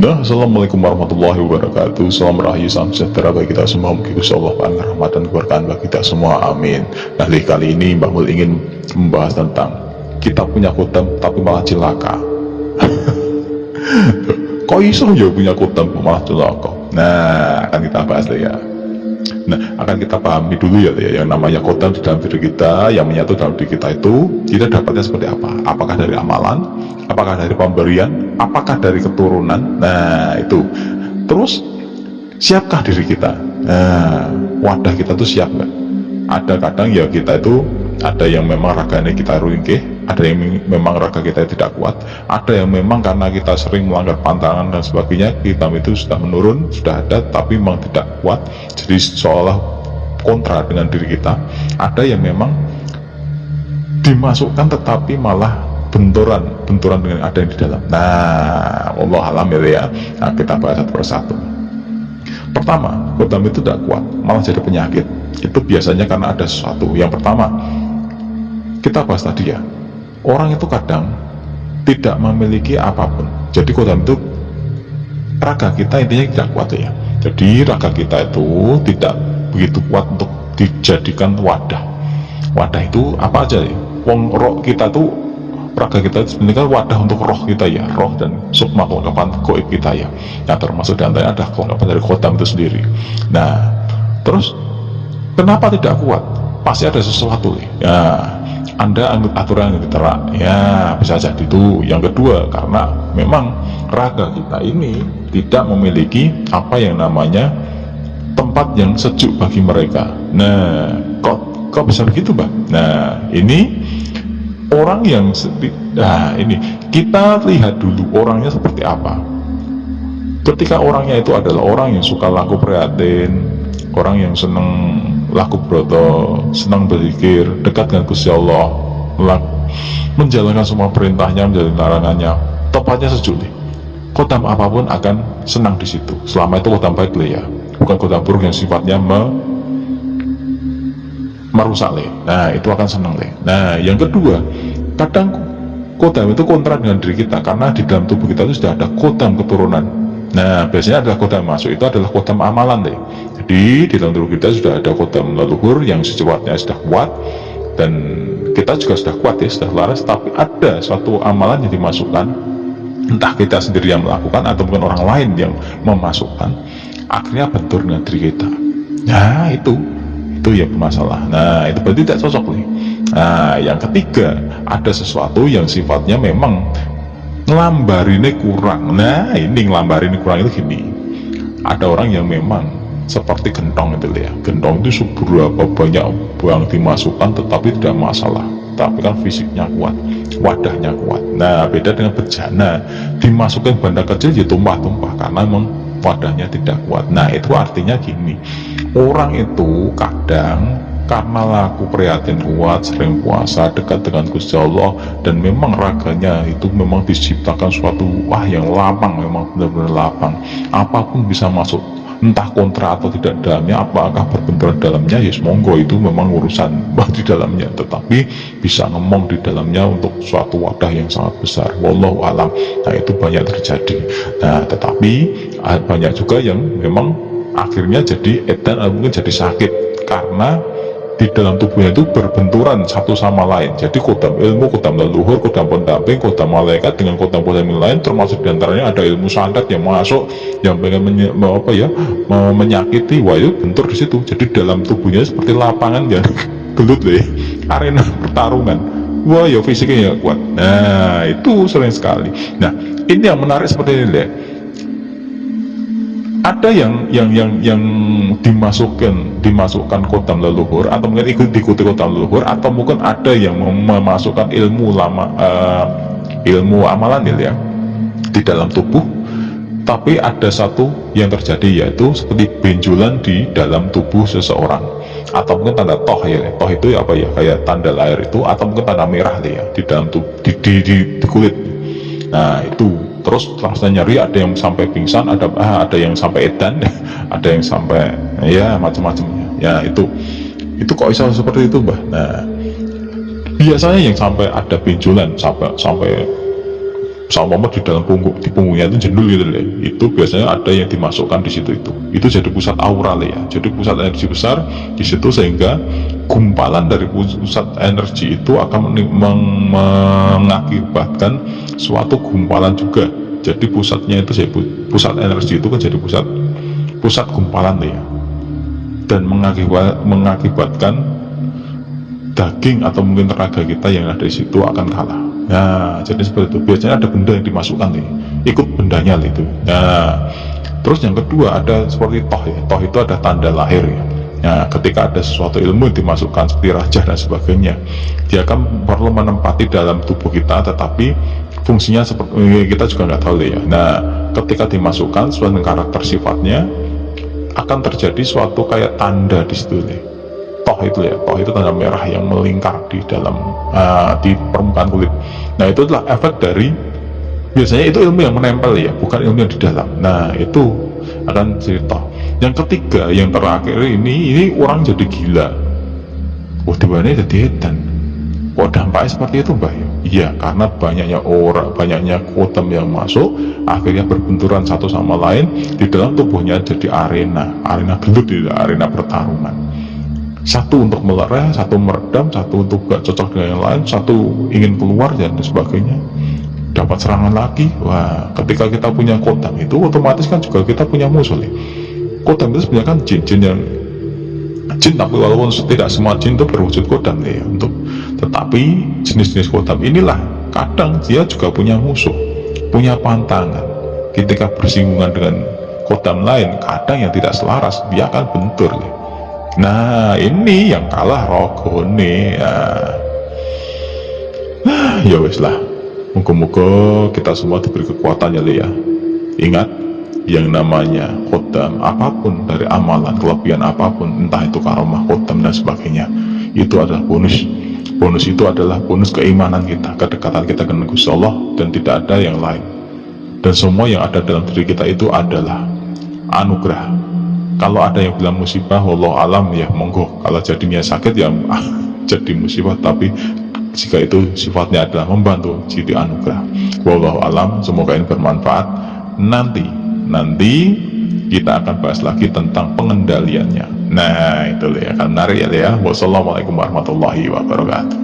Nah, assalamualaikum warahmatullahi wabarakatuh. Salam rahayu, salam sejahtera bagi kita semua. Mungkin Allah panggil rahmat dan keberkahan bagi kita semua, amin. Nah, kali ini Mbah Mul ingin membahas tentang kita punya kutem tapi malah cilaka. Kok iso ya punya kutem malah cilaka? Nah, akan kita bahas ya. Nah, akan kita pahami dulu ya, yang namanya kutem di dalam diri kita, yang menyatu dalam diri kita itu, kita dapatnya seperti apa? Apakah dari amalan? Apakah dari pemberian? Apakah dari keturunan? Nah, itu. Terus, siapkah diri kita? Nah, wadah kita tuh siap nggak? Ada kadang ya kita itu, ada yang memang raganya kita ringkih, ada yang memang raga kita tidak kuat, ada yang memang karena kita sering melanggar pantangan dan sebagainya, kita itu sudah menurun, sudah ada, tapi memang tidak kuat, jadi seolah kontra dengan diri kita. Ada yang memang dimasukkan tetapi malah benturan dengan ada yang di dalam. Nah, Allah alam ya. Nah, kita bahas satu persatu. Pertama, kutem itu tidak kuat, malah jadi penyakit. Itu biasanya karena ada sesuatu. Yang pertama, kita bahas tadi ya, orang itu kadang tidak memiliki apapun. Jadi kutem itu, raga kita intinya tidak kuat ya. Jadi raga kita itu tidak begitu kuat untuk dijadikan wadah. Wadah itu apa aja ya? Wong roh kita tuh, raga kita sebenarnya wadah untuk roh kita ya, roh dan sukma kelengkapan goib kita ya. Nah, termasuk diantaranya ada kelengkapan dari kutem itu sendiri. Nah, terus kenapa tidak kuat? Pasti ada sesuatu ya. Anda anggap aturan yang diterak ya, bisa jadi itu. Yang kedua, karena memang raga kita ini tidak memiliki apa yang namanya tempat yang sejuk bagi mereka. Nah, kok bisa begitu, Mbak? Nah, ini orang yang ini kita lihat dulu orangnya seperti apa. Ketika orangnya itu adalah orang yang suka laku prihatin, orang yang senang laku broto, senang berzikir, dekat dengan Gusti Allah, menjalankan semua perintahnya, menjalankan larangannya, tepatnya sejuk nih. Kutem apapun akan senang di situ. Selama itu kutem baik ya, bukan kutem buruk yang sifatnya merusak le. Nah, itu akan senang le. Nah, yang kedua, kadang kutem itu kontra dengan diri kita karena di dalam tubuh kita itu sudah ada kutem keturunan. Nah, biasanya adalah kutem masuk itu adalah kutem amalan le. Jadi di dalam tubuh kita sudah ada kutem leluhur yang secepatnya sudah kuat, dan kita juga sudah kuat ya, sudah laras, tapi ada suatu amalan yang dimasukkan, entah kita sendiri yang melakukan atau mungkin orang lain yang memasukkan, akhirnya bentur dengan diri kita. Nah, itu yang bermasalah. Nah, itu berarti tidak cocok nih. Nah, yang ketiga, ada sesuatu yang sifatnya memang ngelambarinnya kurang. Nah, ini ngelambarinnya kurang itu gini, ada orang yang memang seperti gentong itu ya, gentong itu seberapa banyak yang dimasukkan tetapi tidak masalah, tapi kan fisiknya kuat, wadahnya kuat. Nah, beda dengan bejana, dimasukkan benda kecil ya tumpah-tumpah karena memang wadahnya tidak kuat. Nah, itu artinya gini, orang itu kadang karena laku prihatin kuat, sering puasa, dekat dengan Gusti Allah, dan memang raganya itu memang diciptakan suatu yang lapang, memang benar-benar lapang, apapun bisa masuk, entah kontra atau tidak dalamnya, apakah berbenturan dalamnya, ya monggo, itu memang urusan di dalamnya, tetapi bisa ngomong di dalamnya untuk suatu wadah yang sangat besar. Wallahu alam. Nah, itu banyak terjadi. Nah, tetapi banyak juga yang memang akhirnya jadi edan, mungkin jadi sakit karena di dalam tubuhnya itu berbenturan satu sama lain. Jadi kutem ilmu, kutem leluhur, kutem pendamping, kutem malaikat dengan kutem-kutem lain, termasuk diantaranya ada ilmu santet yang masuk, yang pengen menyakiti, wah itu bentur di situ. Jadi dalam tubuhnya seperti lapangan ya, gelut deh, arena pertarungan. Wah ya fisiknya ya kuat. Nah, itu sering sekali. Nah, ini yang menarik seperti ini deh. Ada yang dimasukkan kutem leluhur, atau mungkin ikuti kutem leluhur, atau mungkin ada yang memasukkan ilmu amalan ya di dalam tubuh. Tapi ada satu yang terjadi, yaitu seperti benjolan di dalam tubuh seseorang, atau mungkin tanda toh ya. Toh itu apa ya, kayak tanda lahir itu, atau mungkin tanda merah ya di dalam tubuh, di kulit. Nah, itu terus rasanya nyeri, ada yang sampai pingsan, ada yang sampai edan, ada yang sampai ya macam-macamnya. Ya, itu kok bisa seperti itu, Mbah. Nah, biasanya yang sampai ada benjolan, sampai sama di dalam di punggungnya itu jendul gitu ya, itu biasanya ada yang dimasukkan di situ, itu jadi pusat aura ya, jadi pusat energi besar di situ, sehingga gumpalan dari pusat energi itu akan mengakibatkan suatu gumpalan juga. Jadi pusatnya itu, pusat energi itu kan jadi pusat gumpalan ya, dan mengakibatkan daging atau mungkin tenaga kita yang ada di situ akan kalah. Nah, jadi seperti itu. Biasanya ada benda yang dimasukkan nih, ikut bendanya itu. Nah, terus yang kedua ada seperti toh ya. Toh itu ada tanda lahir ya. Nah, ketika ada sesuatu ilmu yang dimasukkan seperti rajah dan sebagainya, dia akan perlu menempati dalam tubuh kita, tetapi fungsinya seperti kita juga nggak tahu ya. Nah, ketika dimasukkan sesuai dengan karakter sifatnya, akan terjadi suatu kayak tanda di situ nih. Toh itu ya, toh itu tanda merah yang melingkar di dalam di permukaan kulit. Nah, itu adalah efek dari, biasanya itu ilmu yang menempel ya, bukan ilmu yang di dalam. Nah, itu akan cerita. Yang ketiga, yang terakhir ini orang jadi gila. Wah, dimana jadi edan? Kok dampaknya seperti itu, Mbak? Iya, karena banyaknya orang, banyaknya kodam yang masuk, akhirnya berbenturan satu sama lain, di dalam tubuhnya jadi arena gelut, arena pertarungan. Satu untuk melerai, satu meredam, satu untuk gak cocok dengan yang lain, satu ingin keluar dan sebagainya, dapat serangan lagi. Wah, ketika kita punya kodam itu otomatis kan juga kita punya musuh ya. Kodam itu sebenarnya kan jin yang jin, tapi walaupun tidak semua jin itu berwujud kodam ya, tetapi jenis-jenis kodam inilah kadang dia juga punya musuh, punya pantangan. Ketika bersinggungan dengan kodam lain, kadang yang tidak selaras, dia akan bentur ya. Nah, ini yang kalah rogone ya wes lah, moga-moga kita semua diberi kekuatan ya. Ingat, yang namanya kodam apapun, dari amalan, kelebihan apapun, entah itu karomah, kodam dan sebagainya, itu adalah bonus itu adalah bonus keimanan kita, kedekatan kita dengan Gusti Allah, dan tidak ada yang lain. Dan semua yang ada dalam diri kita itu adalah anugerah. Kalau ada yang bilang musibah, wallahu alam ya, monggo. Kalau jadinya sakit ya jadi musibah, tapi jika itu sifatnya adalah membantu, jadi anugerah. Wallahu alam, semoga ini bermanfaat. Nanti kita akan bahas lagi tentang pengendaliannya. Nah, itu ya, kan menarik ya. Wassalamualaikum warahmatullahi wabarakatuh.